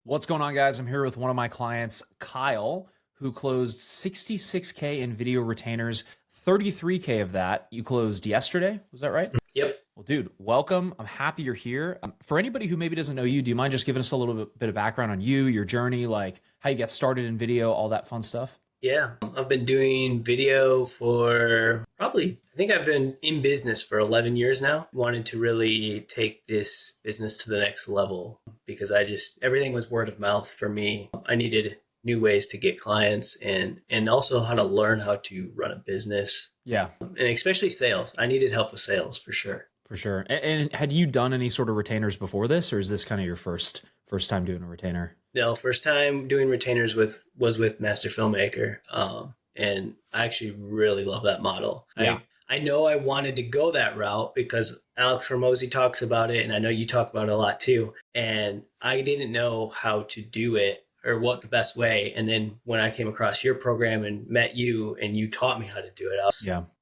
What's going on, guys? I'm here with one of my clients, Kyle, who closed 66K in video retainers. 33K of that you closed yesterday. Was that right? Yep. Well, dude, welcome. I'm happy you're here. For anybody who maybe doesn't know you, do you mind just giving us a little bit of background on you, your journey, like how you got started in video, all that fun stuff? Yeah. I've been doing video for I think I've been in business for 11 years now. Wanted to really take this business to the next level because everything was word of mouth for me. I needed new ways to get clients and also how to learn how to run a business. Yeah, And especially sales. I needed help with sales for sure. for sure. And had you done any sort of retainers before this, or is this kind of your first time doing a retainer? No, first time doing retainers was with Master Filmmaker. And I actually really love that model. Yeah. I know I wanted to go that route because Alex Ramosi talks about it, and I know you talk about it a lot too. And I didn't know how to do it or what the best way. And then when I came across your program and met you, and you taught me how to do it,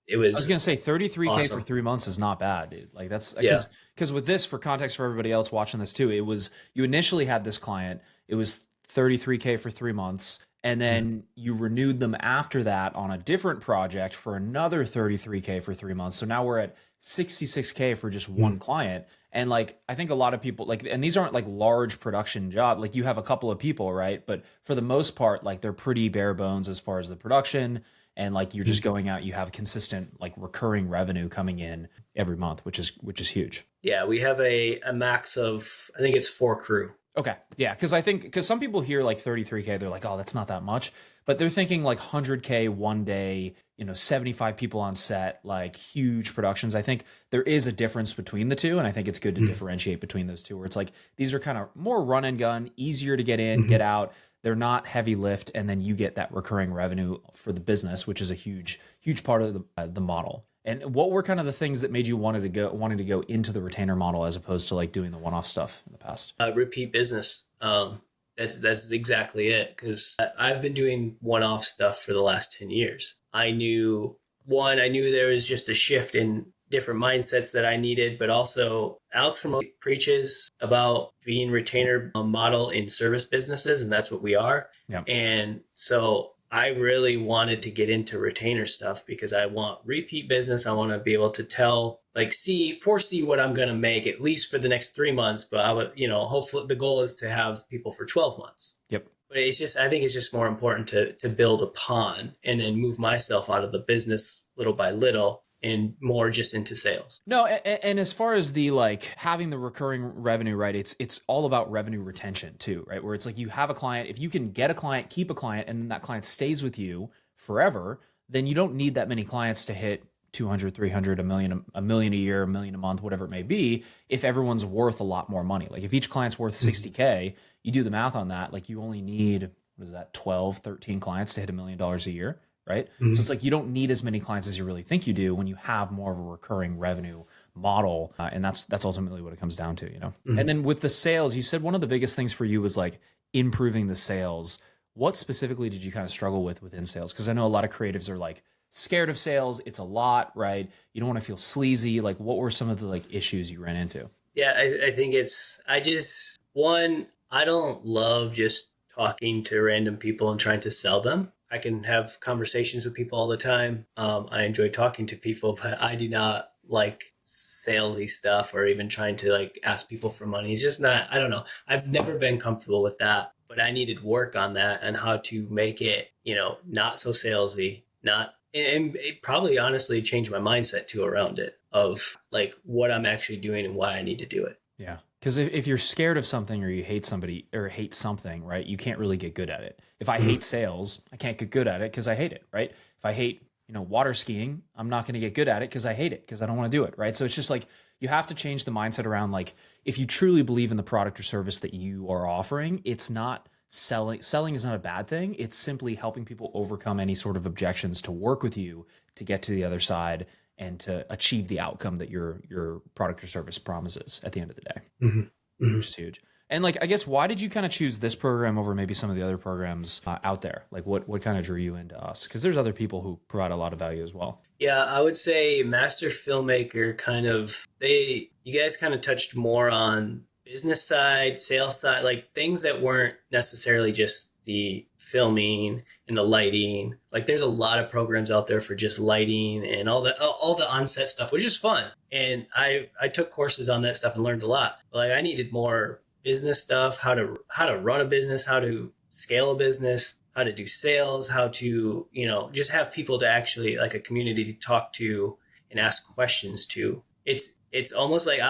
it I was was gonna say 33K awesome. for 3 months is not bad, dude. Like that's Yeah. because with this, for context for everybody else watching this too, it was you initially had this client, it was 33K for 3 months, and then you renewed them after that on a different project for another 33K for 3 months. So now we're at 66K for just one client. And like I think a lot of people like, and these aren't like large production job. Like you have a couple of people, right? But for the most part, like they're pretty bare bones as far as the production. And like you're just going out, you have consistent like recurring revenue coming in every month, which is huge. Yeah, we have a max of, I think it's 4 crew. Okay. Yeah. Because some people hear like 33K, they're like, oh, that's not that much. But they're thinking like 100K one day, 75 people on set, like huge productions. I think there is a difference between the two. And I think it's good to differentiate between those two, where it's like these are kind of more run and gun, easier to get in, get out. They're not heavy lift. And then you get that recurring revenue for the business, which is a huge part of the model. And what were kind of the things that made you wanting to go into the retainer model as opposed to like doing the one-off stuff in the past? Repeat business. That's exactly it. Because I've been doing one-off stuff for the last 10 years. I knew there was just a shift in different mindsets that I needed, but also Alex Ramosi preaches about being retainer model in service businesses, and that's what we are. Yeah. And so I really wanted to get into retainer stuff because I want repeat business. I want to be able to tell, like, foresee what I'm going to make at least for the next 3 months. But I would, hopefully the goal is to have people for 12 months. Yep. But I think it's just more important to build upon and then move myself out of the business little by little and more just into sales. No, and as far as the like having the recurring revenue, right? It's all about revenue retention too, right? Where it's like you have a client, if you can get a client, keep a client, and then that client stays with you forever, then you don't need that many clients to hit 200, 300, a million a year, a million a month, whatever it may be, if everyone's worth a lot more money. Like if each client's worth 60K, you do the math on that, like you only need, what is that, 12, 13 clients to hit $1 million a year. Right. So it's like you don't need as many clients as you really think you do when you have more of a recurring revenue model. And that's ultimately what it comes down to, And then with the sales, you said one of the biggest things for you was like improving the sales. What specifically did you kind of struggle with within sales? Because I know a lot of creatives are like scared of sales. It's a lot, right? You don't want to feel sleazy. Like what were some of the like issues you ran into? Yeah, I think I don't love just talking to random people and trying to sell them. I can have conversations with people all the time. I enjoy talking to people, but I do not like salesy stuff or even trying to like ask people for money. It's just not, I don't know. I've never been comfortable with that, but I needed work on that and how to make it, not so salesy, and it probably honestly changed my mindset too around it of like what I'm actually doing and why I need to do it. Yeah. Because if you're scared of something or you hate somebody or hate something, right, you can't really get good at it. If I hate sales, I can't get good at it because I hate it, right? If I hate, water skiing, I'm not going to get good at it because I hate it because I don't want to do it, right? So it's just like you have to change the mindset around like if you truly believe in the product or service that you are offering, it's not selling. Selling is not a bad thing. It's simply helping people overcome any sort of objections to work with you to get to the other side and to achieve the outcome that your product or service promises at the end of the day, which is huge. And like, I guess, why did you kind of choose this program over maybe some of the other programs out there? Like what kind of drew you into us? Because there's other people who provide a lot of value as well. Yeah, I would say Master Filmmaker you guys kind of touched more on business side, sales side, like things that weren't necessarily just the filming and the lighting. Like there's a lot of programs out there for just lighting and all the on-set stuff, which is fun. And I took courses on that stuff and learned a lot. But like I needed more business stuff, how to run a business, how to scale a business, how to do sales, how to, just have people to actually like a community to talk to and ask questions to. It's almost like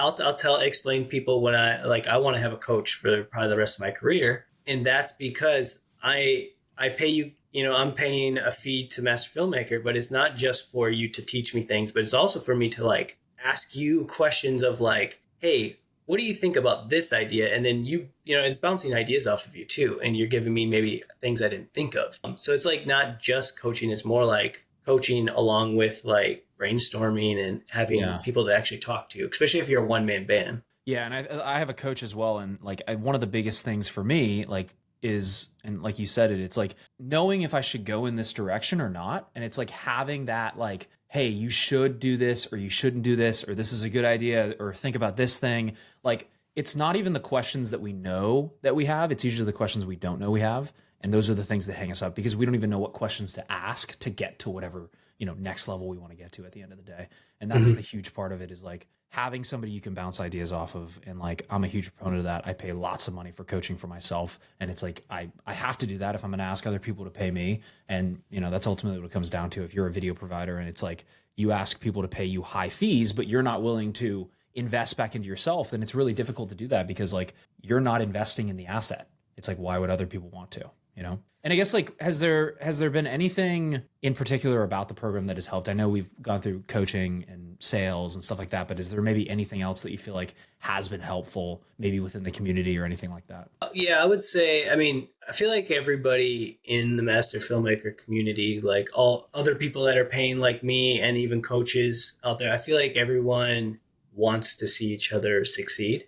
explain people when I want to have a coach for probably the rest of my career. And that's because I pay you, I'm paying a fee to Master Filmmaker, but it's not just for you to teach me things, but it's also for me to like ask you questions of like, hey, what do you think about this idea? And then it's bouncing ideas off of you too. And you're giving me maybe things I didn't think of. So it's like not just coaching, it's more like coaching along with like brainstorming and having people to actually talk to, especially if you're a one-man band. Yeah. And I have a coach as well. And like one of the biggest things for me, like, is, and like you said it's like knowing if I should go in this direction or not. And it's like having that like, hey, you should do this or you shouldn't do this, or this is a good idea, or think about this thing. Like, it's not even the questions that we know that we have. It's usually the questions we don't know we have. And those are the things that hang us up because we don't even know what questions to ask to get to whatever, next level we want to get to at the end of the day. And that's the huge part of it, is like having somebody you can bounce ideas off of. And like, I'm a huge proponent of that. I pay lots of money for coaching for myself. And it's like, I have to do that if I'm going to ask other people to pay me. And, that's ultimately what it comes down to. If you're a video provider and it's like, you ask people to pay you high fees, but you're not willing to invest back into yourself, then it's really difficult to do that because like, you're not investing in the asset. It's like, why would other people want to, And I guess like, has there been anything in particular about the program that has helped? I know we've gone through coaching and sales and stuff like that, but is there maybe anything else that you feel like has been helpful, maybe within the community or anything like that? Yeah, I would say, I feel like everybody in the Master Filmmaker community, like all other people that are paying like me and even coaches out there, I feel like everyone wants to see each other succeed.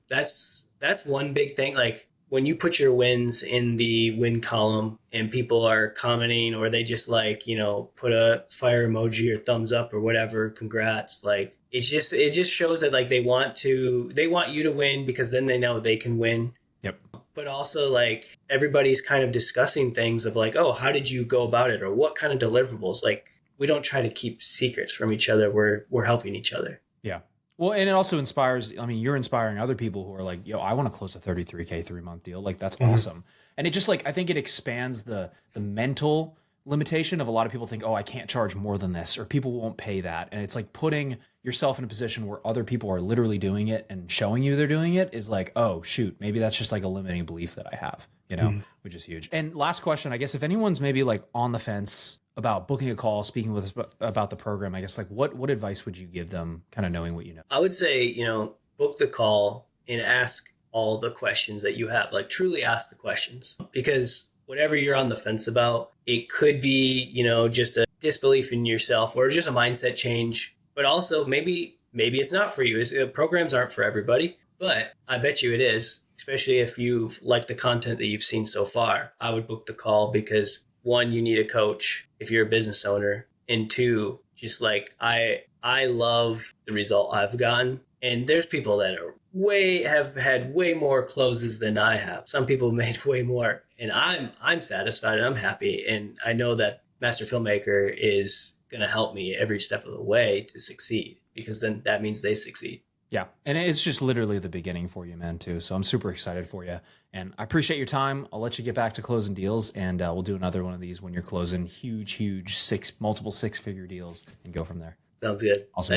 That's one big thing. Like, when you put your wins in the win column and people are commenting, or they just like, put a fire emoji or thumbs up or whatever, congrats. Like, it just shows that like they want you to win because then they know they can win. Yep. But also like everybody's kind of discussing things of like, oh, how did you go about it? Or what kind of deliverables? Like, we don't try to keep secrets from each other. We're helping each other. Yeah. Well, and it also inspires, you're inspiring other people who are like, yo, I want to close a 33K 3-month deal. Like, that's awesome. And it just like, I think it expands the mental limitation of a lot of people think, oh, I can't charge more than this, or people won't pay that. And it's like putting yourself in a position where other people are literally doing it and showing you they're doing it is like, oh shoot, maybe that's just like a limiting belief that I have, which is huge. And last question, I guess, if anyone's maybe like on the fence about booking a call, speaking with us about the program, I guess like what advice would you give them, kind of knowing what you know? I would say, book the call and ask all the questions that you have. Like, truly ask the questions, because whatever you're on the fence about, it could be, just a disbelief in yourself or just a mindset change. But also maybe it's not for you. Programs aren't for everybody, but I bet you it is, especially if you've liked the content that you've seen so far. I would book the call because, one, you need a coach if you're a business owner. And two, just like I love the result I've gotten. And there's people that have had way more closes than I have. Some people made way more, and I'm satisfied and I'm happy. And I know that Master Filmmaker is going to help me every step of the way to succeed, because then that means they succeed. Yeah. And it's just literally the beginning for you, man, too. So I'm super excited for you. And I appreciate your time. I'll let you get back to closing deals, and we'll do another one of these when you're closing huge multiple six-figure deals and go from there. Sounds good. Awesome.